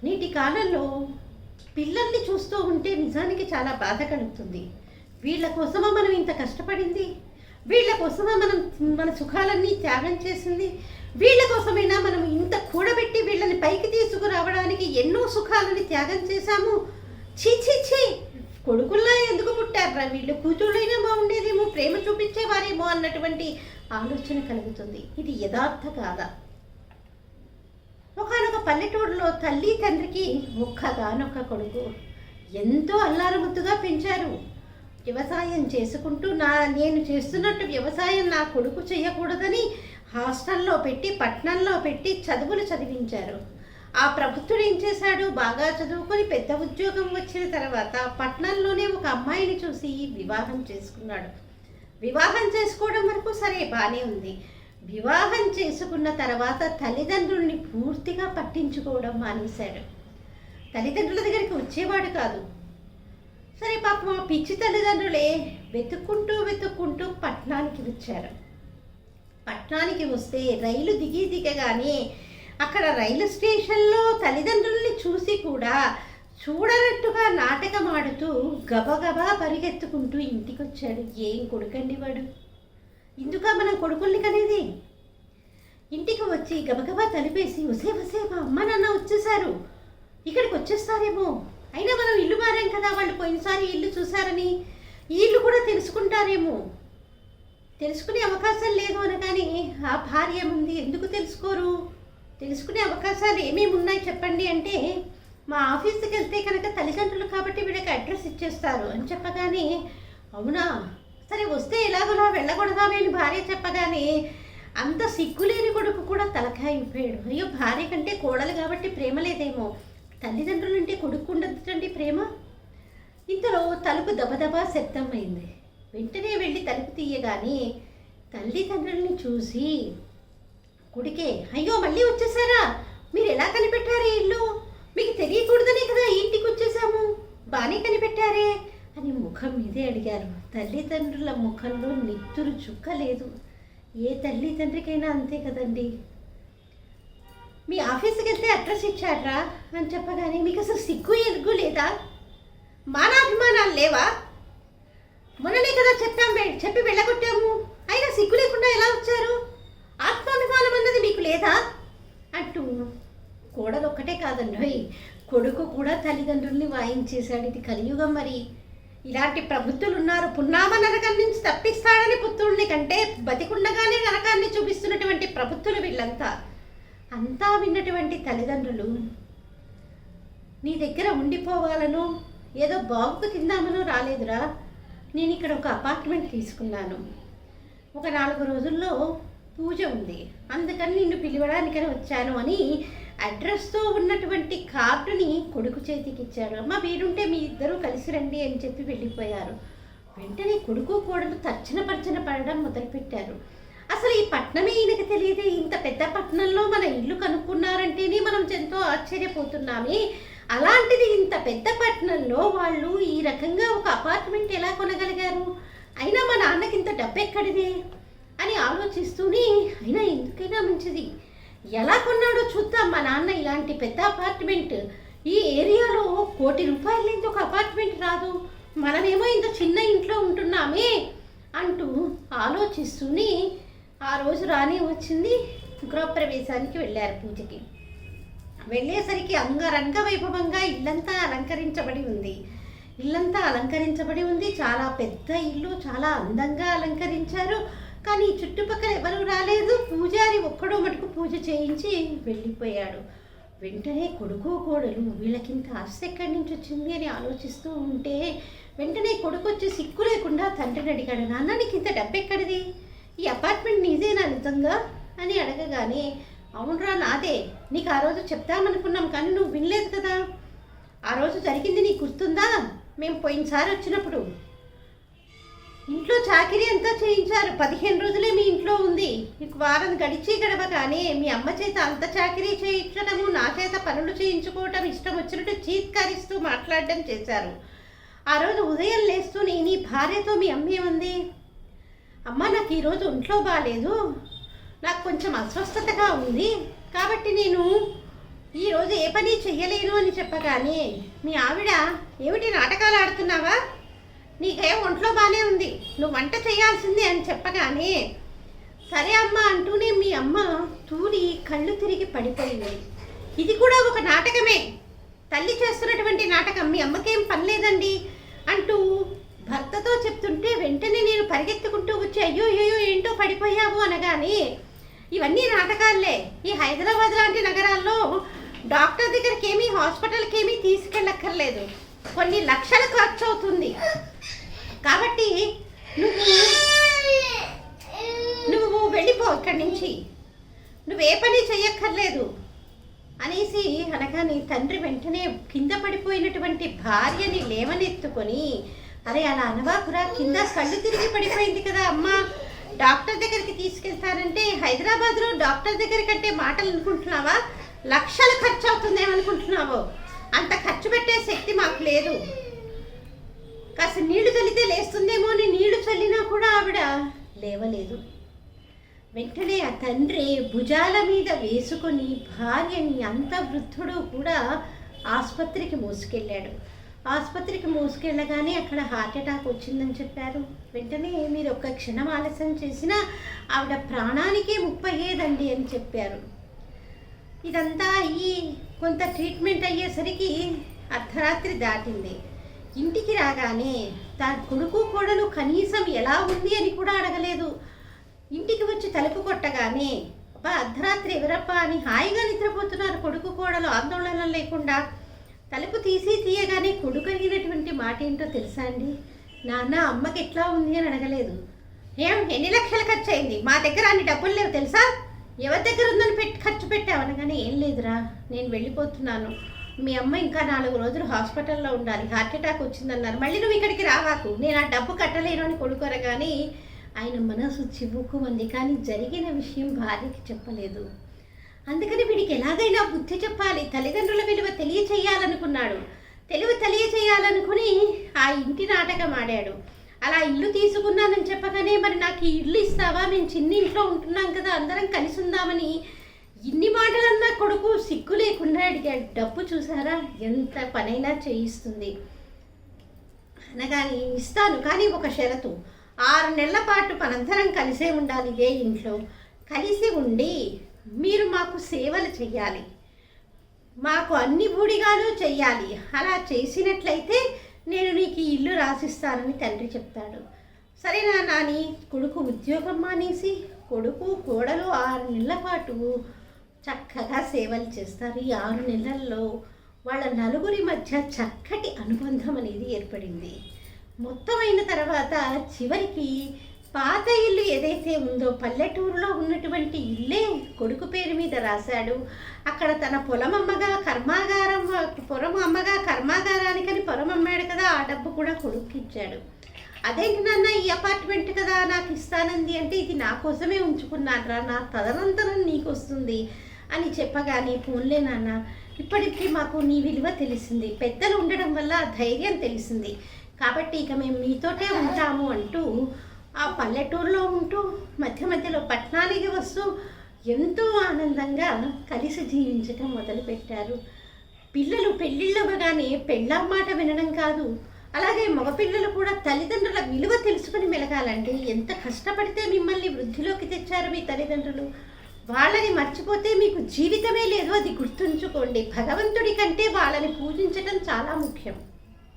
నేటి కాలంలో పిల్లల్ని చూస్తూ ఉంటే నిజానికి చాలా బాధ కలుగుతుంది. వీళ్ళ కోసమా మనం ఇంత కష్టపడింది? వీళ్ళ కోసమా మనం మన సుఖాలన్నీ త్యాగం చేసింది? వీళ్ళ కోసమైనా మనం ఇంత కూడబెట్టి వీళ్ళని పైకి తీసుకురావడానికి ఎన్నో సుఖాలని త్యాగం చేశాము. ఛీ ఛీ ఛీ, కొడుకుల్లా ఎందుకు పుట్టారా వీళ్ళు? కూతుళ్ళైనా బాగుండేదేమో, ప్రేమ చూపించేవారేమో అన్నటువంటి ఆలోచన కలుగుతుంది. ఇది యథార్థ కాదా? ఒకనొక పల్లెటూరులో తల్లి తండ్రికి ఒక్కగానొక్క కొడుకు. ఎంతో అల్లారముద్దుగా పెంచారు. వ్యవసాయం చేసుకుంటూ నేను చేస్తున్నట్టు వ్యవసాయం నా కొడుకు చేయకూడదని హాస్టల్లో పెట్టి పట్టణంలో పెట్టి చదువులు చదివించారు. ఆ ప్రభుత్వుడు ఏం చేశాడు? బాగా చదువుకొని పెద్ద ఉద్యోగం వచ్చిన తర్వాత పట్టణంలోనే ఒక అమ్మాయిని చూసి వివాహం చేసుకున్నాడు. వివాహం చేసుకోవడం వరకు సరే బాగానే ఉంది. వివాహం చేసుకున్న తర్వాత తల్లిదండ్రుల్ని పూర్తిగా పట్టించుకోవడం మానేశాడు. తల్లిదండ్రుల దగ్గరికి వచ్చేవాడు కాదు. సరే పాపం ఆ పిచ్చి తల్లిదండ్రులే వెతుక్కుంటూ పట్టణానికి వచ్చారు. పట్టణానికి వస్తే రైలు దిగగానే అక్కడ రైలు స్టేషన్లో తల్లిదండ్రుల్ని చూసి కూడా చూడనట్టుగా నాటకం ఆడుతూ గబగబా పరిగెత్తుకుంటూ ఇంటికి వచ్చాడు. ఏం కొడుకండి వాడు? ఇందుక మనం కొడుకుల్ని కనేది? ఇంటికి వచ్చి గబగబా తలిపేసి వసే మా అమ్మ నాన్న వచ్చేసారు, ఇక్కడికి వచ్చేస్తారేమో, అయినా మనం ఇల్లు మారాం కదా, వాళ్ళు పోయినసారి ఇల్లు చూసారని ఈ ఇల్లు కూడా తెలుసుకుంటారేమో, తెలుసుకునే అవకాశం లేదు అనగానే ఆ భార్య ఏముంది, ఎందుకు తెలుసుకోరు, తెలుసుకునే అవకాశాలు ఏమేమి ఉన్నాయి చెప్పండి అంటే, మా ఆఫీస్కి వెళ్తే కనుక తల్లిదండ్రులు కాబట్టి వీళ్ళకి అడ్రస్ ఇచ్చేస్తారు అని చెప్పగానే, అవునా సరే వస్తే ఎలాగోలా వెళ్ళకూడదామే అని భార్య చెప్పగానే అంత సిగ్గులేని కొడుకు కూడా తలకాయ ఇప్పాడు. అయ్యో భార్య కంటే కోడలు కాబట్టి ప్రేమ లేదేమో, తల్లిదండ్రులు అంటే కొడుకు ఉండదండి ప్రేమ. ఇంతలో తలుపు దబదబా శబ్దం అయింది. వెంటనే వెళ్ళి తలుపు తీయగానే తల్లిదండ్రుల్ని చూసి కొడుకే, అయ్యో మళ్ళీ వచ్చేసారా, మీరు ఎలా కనిపెట్టారే ఇల్లు, మీకు తెలియకూడదనే కదా ఇంటికి వచ్చేసాము, బాగానే కనిపెట్టారే అని ముఖం మీదే అడిగారు. తల్లిదండ్రుల ముఖంలో నెత్తురు చుక్క లేదు. ఏ తల్లి తండ్రికైనా అంతే కదండి. మీ ఆఫీస్కి వెళ్తే అడ్రస్ ఇచ్చాడ్రా అని చెప్పగానే మీకు అసలు సిగ్గు ఎగ్గు లేదా, మానాభిమానాలు లేవా, మొన్ననే కదా చెప్పి వెళ్ళగొట్టాము, అయినా సిగ్గు లేకుండా ఎలా వచ్చారు, ఆత్మాభిమానం అన్నది మీకు లేదా అంటూ కోడలు ఒక్కటే కాదండి, కొడుకు కూడా తల్లిదండ్రుల్ని వాయించేశాడు. ఇది కలియుగం. మరి ఇలాంటి ప్రభుత్వులు ఉన్నారు. పున్నామ నరకం నుంచి తప్పిస్తాడని పుత్రుల్ని కంటే బతికుండగానే నరకాన్ని చూపిస్తున్నటువంటి ప్రభుత్వులు వీళ్ళంతా. అంతా విన్నటువంటి తల్లిదండ్రులు నీ దగ్గర ఉండిపోవాలనో ఏదో బాబుకు తిందామనో రాలేదురా, నేను ఇక్కడ ఒక అపార్ట్మెంట్ తీసుకున్నాను, ఒక 4 రోజుల్లో పూజ ఉంది, అందుకని నిన్ను పిలవడానికని వచ్చాను అని అడ్రస్తో ఉన్నటువంటి కార్డుని కొడుకు చేతికి ఇచ్చాడు. అమ్మ వీరుంటే మీ ఇద్దరూ కలిసి రండి అని చెప్పి వెళ్ళిపోయారు. వెంటనే కొడుకు కోడలు తర్చన పడడం మొదలుపెట్టారు. అసలు ఈ పట్టణమే ఈయనకి తెలియదే, ఇంత పెద్ద పట్టణంలో మన ఇల్లు కనుక్కున్నారంటేనే మనం ఎంతో ఆశ్చర్యపోతున్నామే, అలాంటిది ఇంత పెద్ద పట్టణంలో వాళ్ళు ఈ రకంగా ఒక అపార్ట్మెంట్ ఎలా కొనగలిగారు, అయినా మా నాన్నకి ఇంత డబ్బు ఎక్కడిది అని ఆలోచిస్తూనే, అయినా ఎందుకైనా మంచిది ఎలా కొన్నాడో చూద్దాం, మా నాన్న ఇలాంటి పెద్ద అపార్ట్మెంట్ ఈ ఏరియాలో ₹1 కోటి లేని ఒక అపార్ట్మెంట్ రాదు, మనమేమో ఇంత చిన్న ఇంట్లో ఉంటున్నామే అంటూ ఆలోచిస్తూనే ఆ రోజు రాని వచ్చింది. గృహప్రవేశానికి వెళ్ళారు. పూజకి వెళ్ళేసరికి అంగరంగ వైభవంగా ఇల్లంతా అలంకరించబడి ఉంది. చాలా పెద్ద ఇల్లు, చాలా అందంగా అలంకరించారు. కానీ చుట్టుపక్కల ఎవరు రాలేదు. పూజారి ఒక్కడో మటుకు పూజ చేయించి వెళ్ళిపోయాడు. వెంటనే కొడుకు కోడలు వీళ్ళకింత ఆస్తి ఎక్కడి నుంచి వచ్చింది అని ఆలోచిస్తూ ఉంటే, వెంటనే కొడుకు వచ్చి సిక్కు లేకుండా తండ్రిని అడిగాడు, నాన్న నీకు ఇంత డబ్బు ఎక్కడిది, ఈ అపార్ట్మెంట్ నీదేనా నిజంగా అని అడగగానే, అవునరా నాదే, నీకు ఆ రోజు చెప్తామనుకున్నాం కానీ నువ్వు వినలేదు కదా, ఆ రోజు జరిగింది నీకు గుర్తుందా, మేము పోయినసారి వచ్చినప్పుడు ఇంట్లో చాకిరీ అంతా చేయించారు, 15 రోజులే మీ ఇంట్లో ఉంది, మీకు వారం గడవగానే మీ అమ్మ చేత అంత చాకిరీ చేయించడము, నా చేత పనులు చేయించుకోవటం, ఇష్టం వచ్చినట్టు చీత్కరిస్తూ మాట్లాడడం చేశారు. ఆ రోజు ఉదయం లేస్తూ నీ భార్యతో మీ అమ్మ ఏముంది, అమ్మ నాకు ఈరోజు ఒంట్లో బాగాలేదు, నాకు కొంచెం అస్వస్థతగా ఉంది కాబట్టి నేను ఈరోజు ఏ పని చెయ్యలేను అని చెప్పగానే మీ ఆవిడ ఏమిటి నాటకాలు ఆడుతున్నావా, నీకేం ఒంట్లో బాగానే ఉంది, నువ్వు వంట చేయాల్సిందే అని చెప్పగానే సరే అమ్మ అంటూనే మీ అమ్మ తూలి కళ్ళు తిరిగి పడిపోయింది. ఇది కూడా ఒక నాటకమే, తల్లి చేస్తున్నటువంటి నాటకం. మీ అమ్మకేం పని లేదండి అంటూ భర్తతో చెప్తుంటే వెంటనే నేను పరిగెత్తుకుంటూ వచ్చి అయ్యో అయ్యో ఏంటో పడిపోయావు అనగానే ఇవన్నీ నాటకాలే. ఈ హైదరాబాద్ లాంటి నగరాల్లో డాక్టర్ దగ్గరికి ఏమీ హాస్పిటల్కి ఏమీ తీసుకెళ్ళక్కర్లేదు, కొన్ని లక్షలు ఖర్చు అవుతుంది. కాబట్టి నువ్వు వెళ్ళిపో ఇక్కడి నుంచి, నువ్వు ఏ పని చెయ్యక్కర్లేదు అనేసి అనగానే తండ్రి వెంటనే కింద పడిపోయినటువంటి భార్యని లేవనెత్తుకొని అరే అలా అనవాకురా, కింద కళ్ళు తిరిగి పడిపోయింది కదా అమ్మ, డాక్టర్ దగ్గరికి తీసుకెళ్తానంటే హైదరాబాద్లో డాక్టర్ దగ్గర కంటే మాటలు అనుకుంటున్నావా, లక్షలు ఖర్చు అవుతుందేమనుకుంటున్నావో, అంత ఖర్చు పెట్టే శక్తి మాకు లేదు, కాస్త నీళ్లు చల్లితే లేస్తుందేమో అని నీళ్లు చల్లినా కూడా ఆవిడ లేవలేదు. వెంటనే ఆ తండ్రి భుజాల మీద వేసుకొని భార్యని అంత వృద్ధుడు కూడా ఆసుపత్రికి మోసుకెళ్ళాడు. ఆసుపత్రికి మోసుకెళ్ళగానే అక్కడ హార్ట్ అటాక్ వచ్చిందని చెప్పారు. వెంటనే మీరు ఒక్క క్షణం ఆలస్యం చేసినా ఆవిడ ప్రాణానికే ముప్పయ్యేదండి అని చెప్పారు. ఇదంతా అయ్యి కొంత ట్రీట్మెంట్ అయ్యేసరికి అర్ధరాత్రి దాటింది. ఇంటికి రాగానే తన కొడుకు కోడలు కనీసం ఎలా ఉంది అని కూడా అడగలేదు. ఇంటికి వచ్చి తలుపు కొట్టగానే అర్ధరాత్రి ఎవరప్పా అని హాయిగా నిద్రపోతున్నారు కొడుకు కోడలు ఆందోళన లేకుండా. తలుపు తీయగానే కొడుకు అడిగినటువంటి మాట ఏంటో తెలుసా అండి, నాన్న అమ్మకి ఎట్లా ఉంది అని అడగలేదు. ఎన్ని లక్షలు ఖర్చు అయింది, మా దగ్గర అన్ని డబ్బులు లేవు తెలుసా, ఎవరి దగ్గర ఉందని ఖర్చు పెట్టావు అనగానే ఏం లేదురా నేను వెళ్ళిపోతున్నాను, మీ అమ్మ ఇంకా 4 రోజులు హాస్పిటల్లో ఉండాలి, హార్ట్ అటాక్ వచ్చిందన్నారు, మళ్ళీ నువ్వు ఇక్కడికి రావాకు, నేను ఆ డబ్బు కట్టలేను అని కొడుకోరగానే ఆయన మనసు చివుక్కుమంది. కానీ జరిగిన విషయం భార్యకి చెప్పలేదు. అందుకని వీడికి ఎలాగైనా బుద్ధి చెప్పాలి, తల్లిదండ్రుల విలువ తెలియచేయాలనుకున్నాడు. తెలియచేయాలనుకుని ఆ ఇంటి నాటకం ఆడాడు. అలా ఇల్లు తీసుకున్నానని చెప్పగానే మరి నాకు ఈ ఇల్లు ఇస్తావా, మేము చిన్న ఇంట్లో ఉంటున్నాం కదా అందరం కలిసి ఉందామని ఇన్ని మాటలన్నా కొడుకు సిగ్గు లేకుండా అడిగాడు. డబ్బు చూసారా ఎంత పనైనా చేయిస్తుంది అనగాని ఇస్తాను, కానీ ఒక షరతు, 6 నెలల పాటు మనందరం కలిసే ఉండాలి, ఇదే ఇంట్లో కలిసి ఉండి మీరు మాకు సేవలు చెయ్యాలి, మాకు అన్ని బూడిగాలు చెయ్యాలి, అలా చేసినట్లయితే నేను నీకు ఈ ఇల్లు రాసిస్తానని తండ్రి చెప్తాడు. సరేనా నాని కొడుకు ఉద్యోగం మానేసి కొడుకు కోడలు 6 నెలల పాటు చక్కగా సేవలు చేస్తారు. ఈ 6 నెలల్లో వాళ్ళ నలుగురి మధ్య చక్కటి అనుబంధం అనేది ఏర్పడింది. మొత్తం అయిన తర్వాత చివరికి పాత ఇల్లు ఏదైతే ఉందో పల్లెటూరులో ఉన్నటువంటి ఇల్లే కొడుకు పేరు మీద రాశాడు. అక్కడ తన పొలం అమ్మగా కర్మాగారానికని పొలం అమ్మాడు కదా, ఆ డబ్బు కూడా కొడుకు ఇచ్చాడు. అదేంటి నాన్న ఈ అపార్ట్మెంట్ కదా నాకు ఇస్తానంది అంటే ఇది నా కోసమే ఉంచుకున్నాను రా, నా తదనంతరం నీకు వస్తుంది అని చెప్పగానే ఫోన్లే నాన్న ఇప్పటికీ మాకు నీ విలువ తెలిసింది, పెద్దలు ఉండడం వల్ల ధైర్యం తెలిసింది, కాబట్టి ఇక మేము మీతోటే ఉంటాము అంటూ ఆ పల్లెటూరులో ఉంటూ మధ్యలో పట్టణానికి వస్తూ ఎంతో ఆనందంగా కలిసి జీవించటం మొదలుపెట్టారు. పిల్లలు పెళ్ళిళ్ళవగానే పెళ్ళాం మాట వినడం కాదు, అలాగే మగపిల్లలు కూడా తల్లిదండ్రుల విలువ తెలుసుకుని మెలగాలంటే ఎంత కష్టపడితే మిమ్మల్ని వృద్ధిలోకి తెచ్చారు మీ తల్లిదండ్రులు, వాళ్ళని మర్చిపోతే మీకు జీవితమే లేదు, అది గుర్తుంచుకోండి. భగవంతుడి కంటే వాళ్ళని పూజించడం చాలా ముఖ్యం.